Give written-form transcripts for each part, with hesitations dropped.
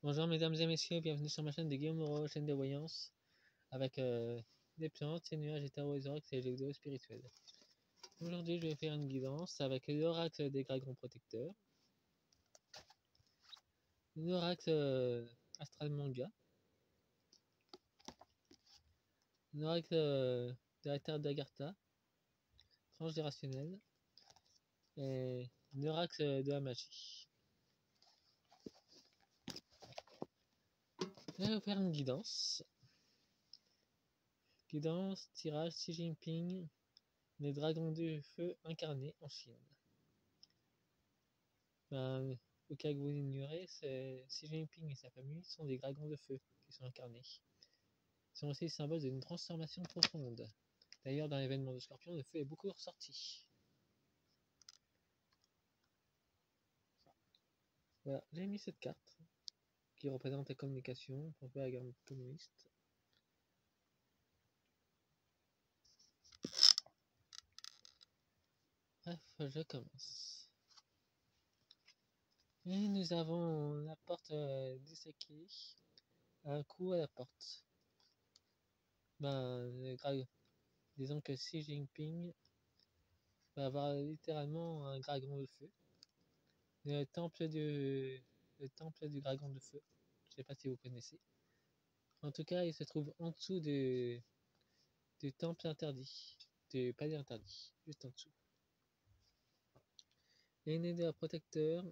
Bonjour mesdames et messieurs, bienvenue sur ma chaîne de Guillaume Moreau, chaîne de voyance, avec des plantes, des nuages, des tarots, des oracles et des vidéos spirituelles. Aujourd'hui, je vais faire une guidance avec l'oracle des dragons protecteurs, l'oracle astral manga, l'oracle de la terre d'Agartha, transgénérationnel, et l'oracle de la magie. Je vais vous faire une guidance. Guidance, tirage, Xi Jinping, les dragons du feu incarnés en Chine. Au cas que vous l'ignorez, Xi Jinping et sa famille sont des dragons de feu qui sont incarnés. Ils sont aussi le symbole d'une transformation profonde. D'ailleurs, dans l'événement de Scorpion, le feu est beaucoup ressorti. Voilà, j'ai mis cette carte qui représente la communication, on peut la garde communiste. Bref, je commence. Et nous avons la porte d'Iseki, un coup à la porte. Disons que Xi Jinping va avoir littéralement un dragon de feu. Le temple du dragon de feu. Je sais pas si vous connaissez. En tout cas, il se trouve en dessous du temple interdit, du palais interdit, juste en dessous. L'aîné de la protecteur,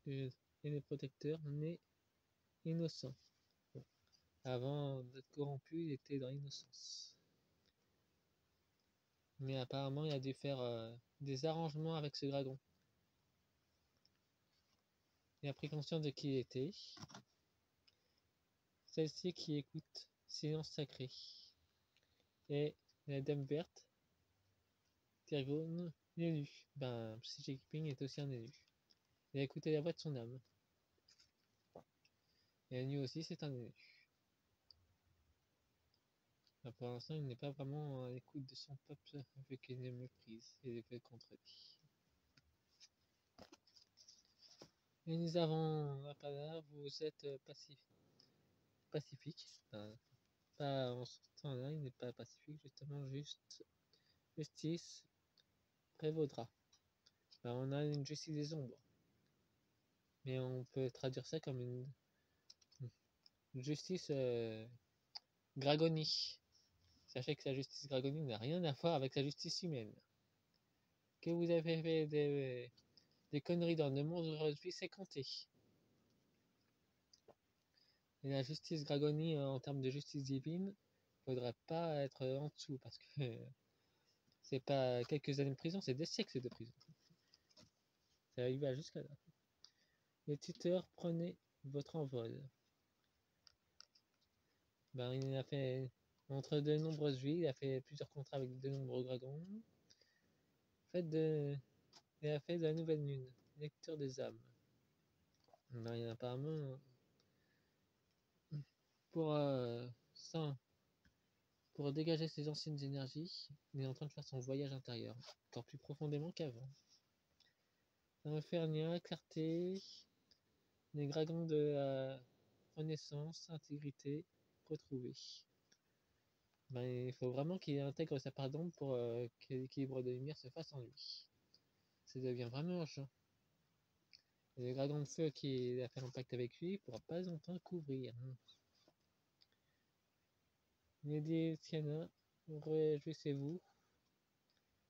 l'aîné protecteur né innocent. Bon. Avant d'être corrompu, il était dans l'innocence. Mais apparemment, il a dû faire des arrangements avec ce dragon. Il a pris conscience de qui il était. Celle-ci qui écoute, silence sacré. Et la dame verte, Tergone, l'élu. Xi Jinping est aussi un élu. Il a écouté la voix de son âme. Et lui aussi, c'est un élu. Pour l'instant, il n'est pas vraiment à l'écoute de son peuple, vu qu'il le méprise et le fait contre lui. Et nous avons là, vous êtes pacifique. Pas en ce temps-là, il n'est pas pacifique, justement, justice prévaudra. On a une justice des ombres. Mais on peut traduire ça comme une justice Gragonie. Sachez que la justice Gragonie n'a rien à voir avec la justice humaine. Que vous avez fait des conneries dans le monde aujourd'hui, c'est compté. Et la justice Gragonie, en termes de justice divine, faudrait pas être en dessous, parce que c'est pas quelques années de prison, c'est des siècles de prison. Ça y va jusqu'à là. Les tuteurs, prenez votre envol. Il a fait, entre de nombreuses vies, il a fait plusieurs contrats avec de nombreux dragons. Il a fait de la nouvelle lune, lecture des âmes. Apparemment, pour dégager ses anciennes énergies, il est en train de faire son voyage intérieur, encore plus profondément qu'avant. Infernia, clarté, les dragons de la renaissance, intégrité, retrouvée. Il faut vraiment qu'il intègre sa part d'ombre pour que l'équilibre de lumière se fasse en lui. Ça devient vraiment urgent. Le dragon de feu qui a fait un pacte avec lui ne pourra pas longtemps couvrir. Lady Tiana, réjouissez-vous.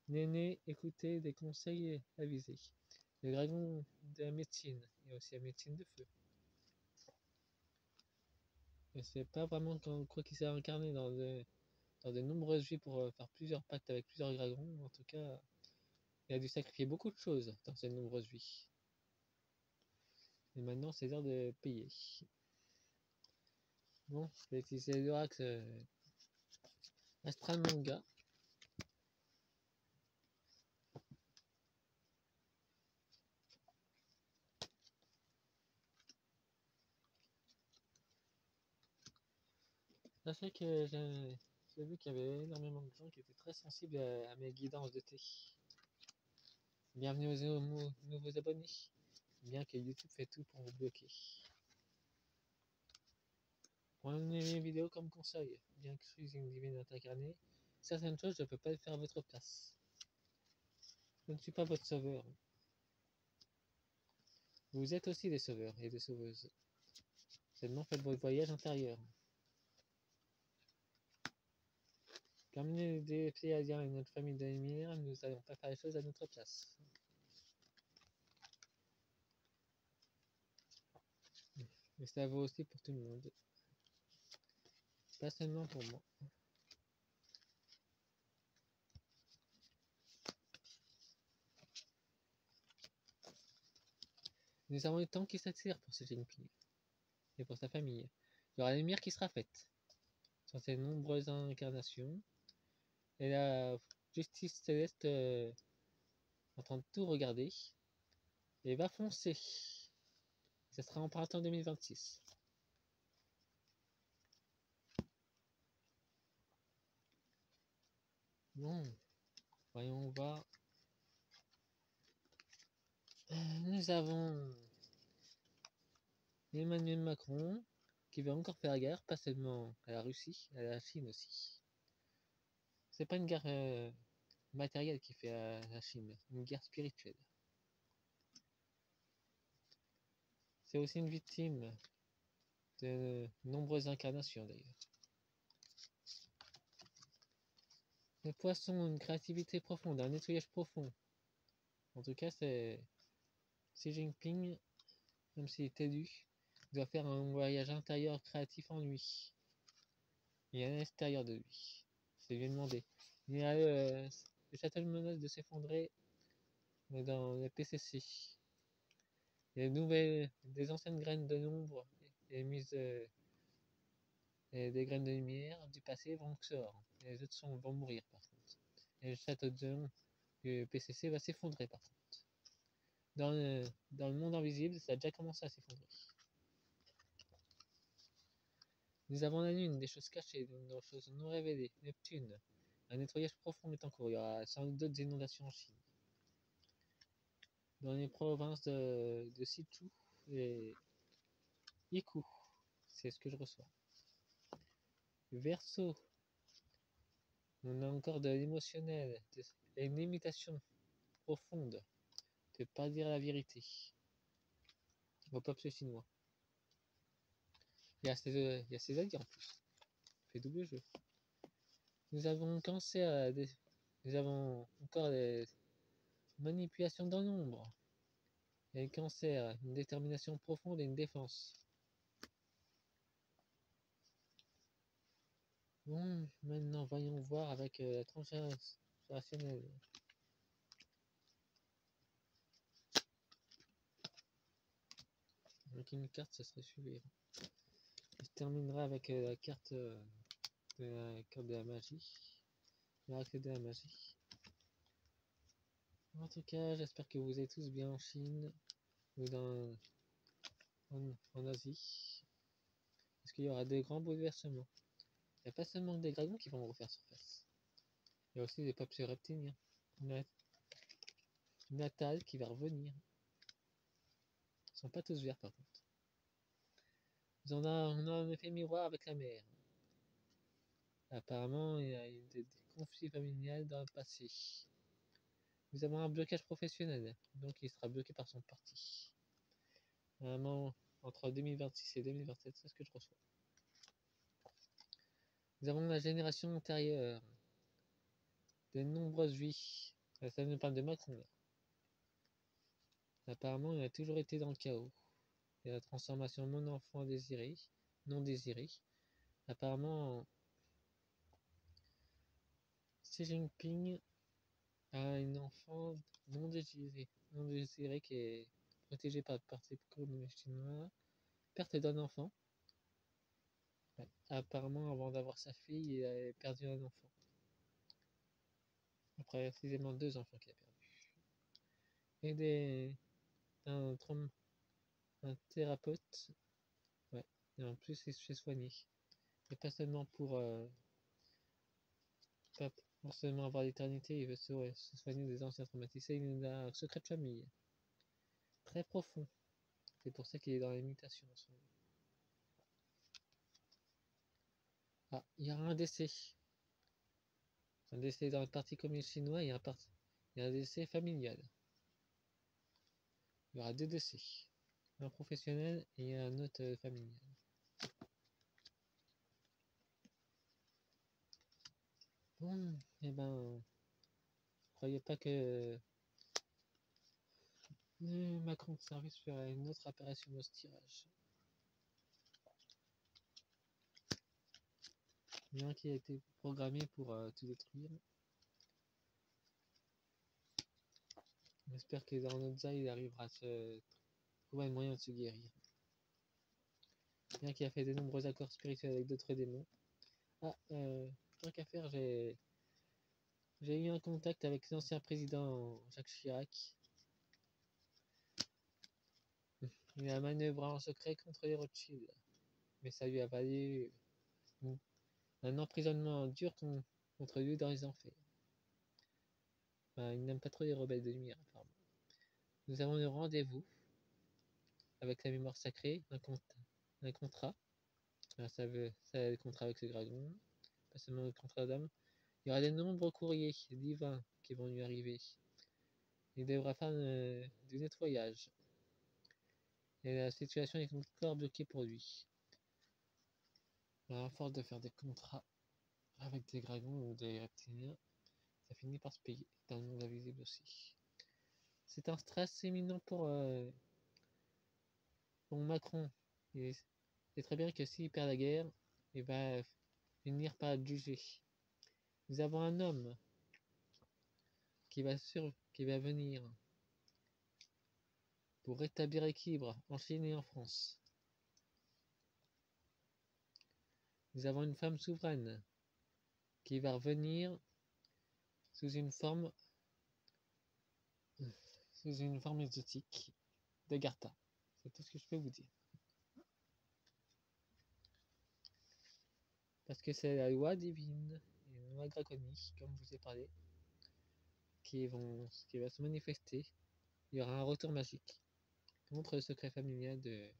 Néné, écoutez des conseils avisés. Le dragon de la médecine et aussi la médecine de feu. Et c'est pas vraiment quoi qu'il s'est incarné dans de nombreuses vies pour faire plusieurs pactes avec plusieurs dragons. En tout cas, il a dû sacrifier beaucoup de choses dans ces nombreuses vies. Et maintenant, c'est l'heure de payer. Bon, je vais utiliser l'oracle Astral Manga. Sachez que j'ai vu qu'il y avait énormément de gens qui étaient très sensibles à mes guidances de thé. Bienvenue aux nouveaux abonnés. Bien que YouTube fait tout pour vous bloquer. Prenez mes vidéos comme conseil. Bien que je suis une divine incarnée, certaines choses je ne peux pas faire à votre place. Je ne suis pas votre sauveur. Vous êtes aussi des sauveurs et des sauveuses. Seulement faites votre voyage intérieur. Comme des Pléiadiens et notre famille de lumière, nous n'allons pas faire les choses à notre place. Mais ça vaut aussi pour tout le monde. Pas seulement pour moi. Nous avons le temps qui s'attire pour Xi Jinping et pour sa famille. Il y aura la lumière qui sera faite sur ces nombreuses incarnations et la justice céleste en train de tout regarder et va foncer. Ça sera en printemps 2026. Bon, voyons voir. Nous avons Emmanuel Macron qui veut encore faire la guerre, pas seulement à la Russie, à la Chine aussi. C'est pas une guerre matérielle qui fait à la Chine, une guerre spirituelle. C'est aussi une victime de nombreuses incarnations d'ailleurs. Les poissons ont une créativité profonde, un nettoyage profond. En tout cas, c'est Xi Jinping, même s'il est élu, doit faire un voyage intérieur créatif en lui et à l'extérieur de lui. C'est lui demander. Il y a le château menace de s'effondrer dans le PCC. Les nouvelles, des anciennes graines de l'ombre et mises et des graines de lumière du passé vont sortir. Et les autres vont mourir par contre. Et le château du PCC va s'effondrer par contre. Dans le monde invisible, ça a déjà commencé à s'effondrer. Nous avons la Lune, des choses cachées, des choses non révélées. Neptune, un nettoyage profond est en cours. Il y aura sans doute d'autres inondations en Chine. Dans les provinces de Sichu et Iku, c'est ce que je reçois. Verseau, on a encore de l'émotionnel et une imitation profonde de pas dire la vérité au peuple chinois. Il y a ses alliés en plus. Il fait double jeu. Nous avons cancer, nous avons encore des manipulations dans l'ombre. Et le cancer, une détermination profonde et une défense. Bon, maintenant voyons voir avec la tranche rationnelle. Avec une carte, ça serait suivant. Je terminerai avec la carte de la magie. Miracle de la magie. En tout cas, j'espère que vous êtes tous bien en Chine ou en Asie. Parce qu'il y aura des grands bouleversements. Il n'y a pas seulement des dragons qui vont refaire surface. Il y a aussi des peuples reptiliens. Natal qui va revenir. Ils ne sont pas tous verts par contre. On a un effet miroir avec la mer. Apparemment, il y a eu des conflits familiaux dans le passé. Nous avons un blocage professionnel, donc il sera bloqué par son parti. Vraiment, entre 2026 et 2027, c'est ce que je reçois. Nous avons la génération antérieure, de nombreuses vies. Ça nous parle de Macron. Apparemment, il a toujours été dans le chaos. Et la transformation mon enfant désiré, non désiré. Apparemment, Xi Jinping a une enfant non désirée qui est protégée par le Parti communiste chinois. Perte d'un enfant. Ouais. Apparemment, avant d'avoir sa fille, il a perdu un enfant. Après, précisément 2 enfants qu'il a perdu. Et un thérapeute. Ouais. Et en plus, il se fait soigner. Et pas seulement pas pour seulement avoir l'éternité, il veut se soigner des anciens traumatisés. Il a un secret de famille. Très profond. C'est pour ça qu'il est dans les mutations en ce moment. Ah, il y aura un décès. Un décès dans le parti communiste chinois et un décès familial. Il y aura deux décès. Un professionnel et un autre familial. Bon, eh ben, croyez pas que Macron Service ferait une autre apparition dans ce tirage. Il y en a un qui a été programmé pour tout détruire. J'espère que dans notre il arrivera à se trouver un moyen de se guérir. Bien qu'il a fait de nombreux accords spirituels avec d'autres démons. Ah, tant qu'à faire, j'ai eu un contact avec l'ancien président Jacques Chirac. Il a manœuvré en secret contre les Rothschild. Mais ça lui a valu un emprisonnement dur contre lui dans les enfers. Il n'aime pas trop les rebelles de lumière, apparemment. Nous avons un rendez-vous avec la mémoire sacrée, un contrat. Alors ça le contrat avec ce dragon, pas seulement le contrat d'âme. Il y aura de nombreux courriers divins qui vont lui arriver. Il devra faire du nettoyage. Et la situation est encore bloquée pour lui. À force de faire des contrats avec des dragons ou des reptiliens, ça finit par se payer dans le monde invisible aussi. C'est un stress éminent pour Macron. Il sait très bien que s'il perd la guerre, il va finir par être jugé. Nous avons un homme qui va venir pour rétablir l'équilibre en Chine et en France. Nous avons une femme souveraine qui va revenir sous une forme exotique d'Agartha. C'est tout ce que je peux vous dire. Parce que c'est la loi divine et la loi draconique, comme je vous ai parlé, qui va se manifester. Il y aura un retour magique contre le secret familial de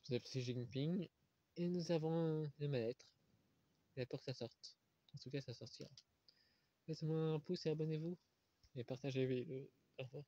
Xi Jinping. Et nous avons le mal-être. Il a peur que ça sorte. En tout cas, ça sortira. Laissez-moi un pouce et abonnez-vous. Et partagez-le. Au revoir.